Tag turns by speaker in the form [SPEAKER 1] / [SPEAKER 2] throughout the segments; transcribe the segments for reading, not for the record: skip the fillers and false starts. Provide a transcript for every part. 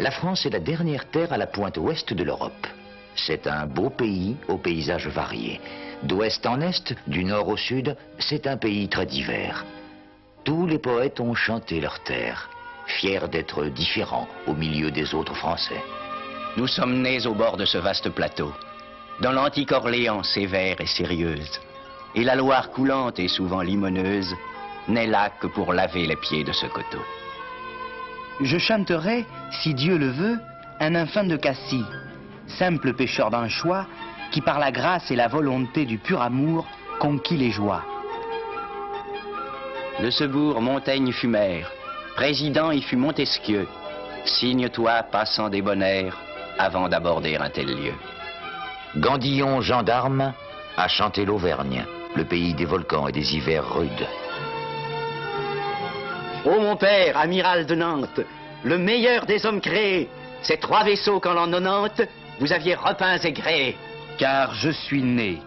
[SPEAKER 1] La France est la dernière terre à la pointe ouest de l'Europe. C'est un beau pays aux paysages variés. D'ouest en est, du nord au sud, c'est un pays très divers. Tous les poètes ont chanté leur terre, fiers d'être différents au milieu des autres Français.
[SPEAKER 2] Nous sommes nés au bord de ce vaste plateau, dans l'antique Orléans sévère et sérieuse. Et la Loire coulante et souvent limoneuse n'est là que pour laver les pieds de ce coteau. Je chanterai, si Dieu le veut, un infant de Cassis, simple pêcheur d'anchois, qui par la grâce et la volonté du pur amour conquit les joies. Le Sebourg Montaigne fut maire, président y fut Montesquieu. Signe-toi passant des bonheurs avant d'aborder un tel lieu.
[SPEAKER 1] Gandillon, gendarme, a chanté l'Auvergne, le pays des volcans et des hivers rudes.
[SPEAKER 2] Ô mon père, amiral de Nantes, le meilleur des hommes créés, ces 3 vaisseaux qu'en l'an 90, vous aviez repeints et gréés. Car je suis né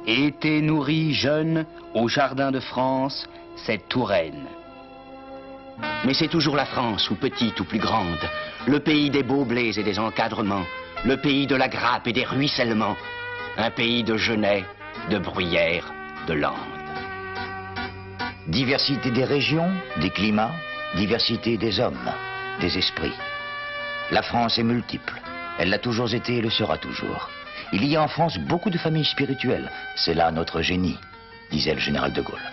[SPEAKER 2] et été nourri jeune au jardin de France, cette Touraine. Mais c'est toujours la France, ou petite ou plus grande, le pays des beaux blés et des encadrements, le pays de la grappe et des ruissellements, un pays de genêts, de bruyères, de landes.
[SPEAKER 1] Diversité des régions, des climats, diversité des hommes, des esprits. La France est multiple. Elle l'a toujours été et le sera toujours. Il y a en France beaucoup de familles spirituelles. C'est là notre génie, disait le général de Gaulle.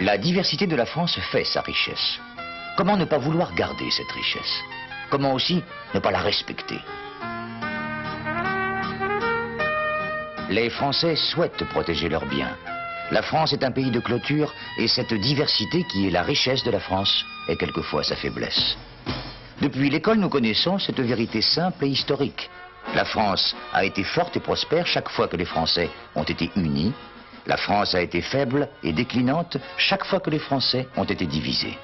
[SPEAKER 1] La diversité de la France fait sa richesse. Comment ne pas vouloir garder cette richesse? Comment aussi ne pas la respecter? Les Français souhaitent protéger leurs biens. La France est un pays de clôture et cette diversité qui est la richesse de la France est quelquefois sa faiblesse. Depuis l'école, nous connaissons cette vérité simple et historique. La France a été forte et prospère chaque fois que les Français ont été unis. La France a été faible et déclinante chaque fois que les Français ont été divisés.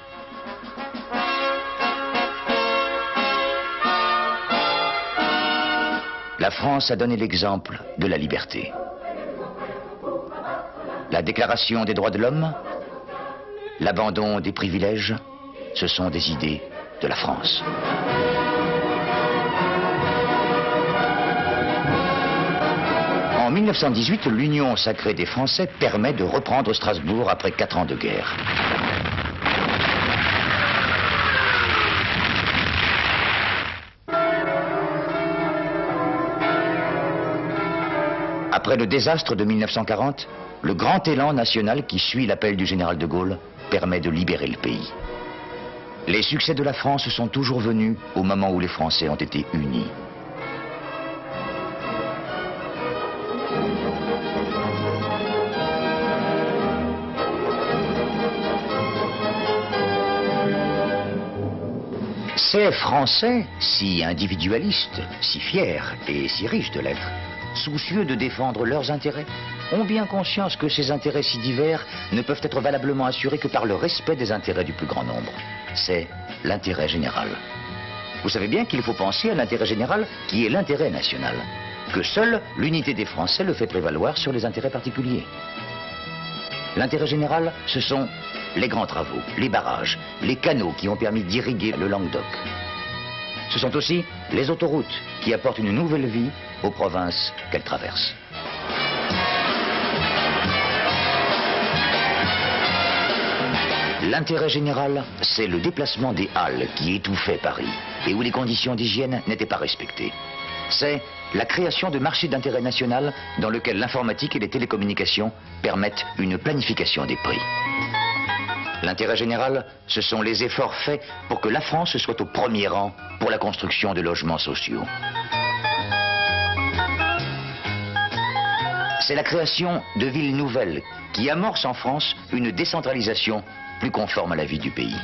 [SPEAKER 1] La France a donné l'exemple de la liberté. La Déclaration des droits de l'homme, l'abandon des privilèges, ce sont des idées de la France. En 1918, l'Union sacrée des Français permet de reprendre Strasbourg après 4 ans de guerre. Après le désastre de 1940, le grand élan national qui suit l'appel du général de Gaulle permet de libérer le pays. Les succès de la France sont toujours venus au moment où les Français ont été unis. Ces Français, si individualistes, si fiers et si riches de l'être, soucieux de défendre leurs intérêts, ont bien conscience que ces intérêts si divers ne peuvent être valablement assurés que par le respect des intérêts du plus grand nombre. C'est l'intérêt général. Vous savez bien qu'il faut penser à l'intérêt général qui est l'intérêt national, que seule l'unité des Français le fait prévaloir sur les intérêts particuliers. L'intérêt général, ce sont les grands travaux, les barrages, les canaux qui ont permis d'irriguer le Languedoc. Ce sont aussi les autoroutes qui apportent une nouvelle vie aux provinces qu'elles traversent. L'intérêt général, c'est le déplacement des halles qui étouffaient Paris et où les conditions d'hygiène n'étaient pas respectées. C'est la création de marchés d'intérêt national dans lequel l'informatique et les télécommunications permettent une planification des prix. L'intérêt général, ce sont les efforts faits pour que la France soit au premier rang pour la construction de logements sociaux. C'est la création de villes nouvelles qui amorcent en France une décentralisation plus conforme à la vie du pays.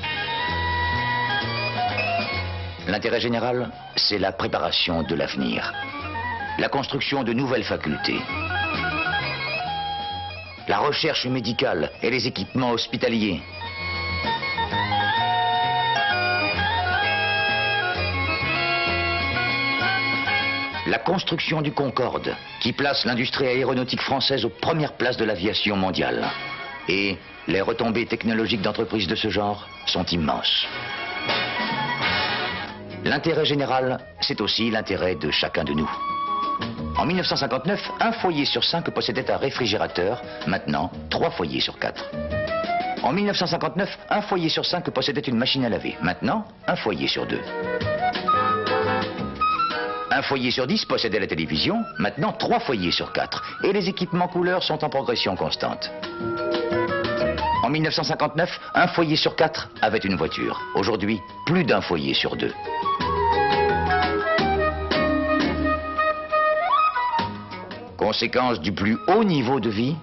[SPEAKER 1] L'intérêt général, c'est la préparation de l'avenir, la construction de nouvelles facultés, la recherche médicale et les équipements hospitaliers. La construction du Concorde, qui place l'industrie aéronautique française aux premières places de l'aviation mondiale. Et les retombées technologiques d'entreprises de ce genre sont immenses. L'intérêt général, c'est aussi l'intérêt de chacun de nous. En 1959, un foyer sur 5 possédait un réfrigérateur. Maintenant, 3 foyers sur 4. En 1959, un foyer sur 5 possédait une machine à laver. Maintenant, un foyer sur 2. Un foyer sur 10 possédait la télévision. Maintenant, 3 foyers sur 4. Et les équipements couleurs sont en progression constante. En 1959, un foyer sur 4 avait une voiture. Aujourd'hui, plus d'un foyer sur 2. Conséquence du plus haut niveau de vie,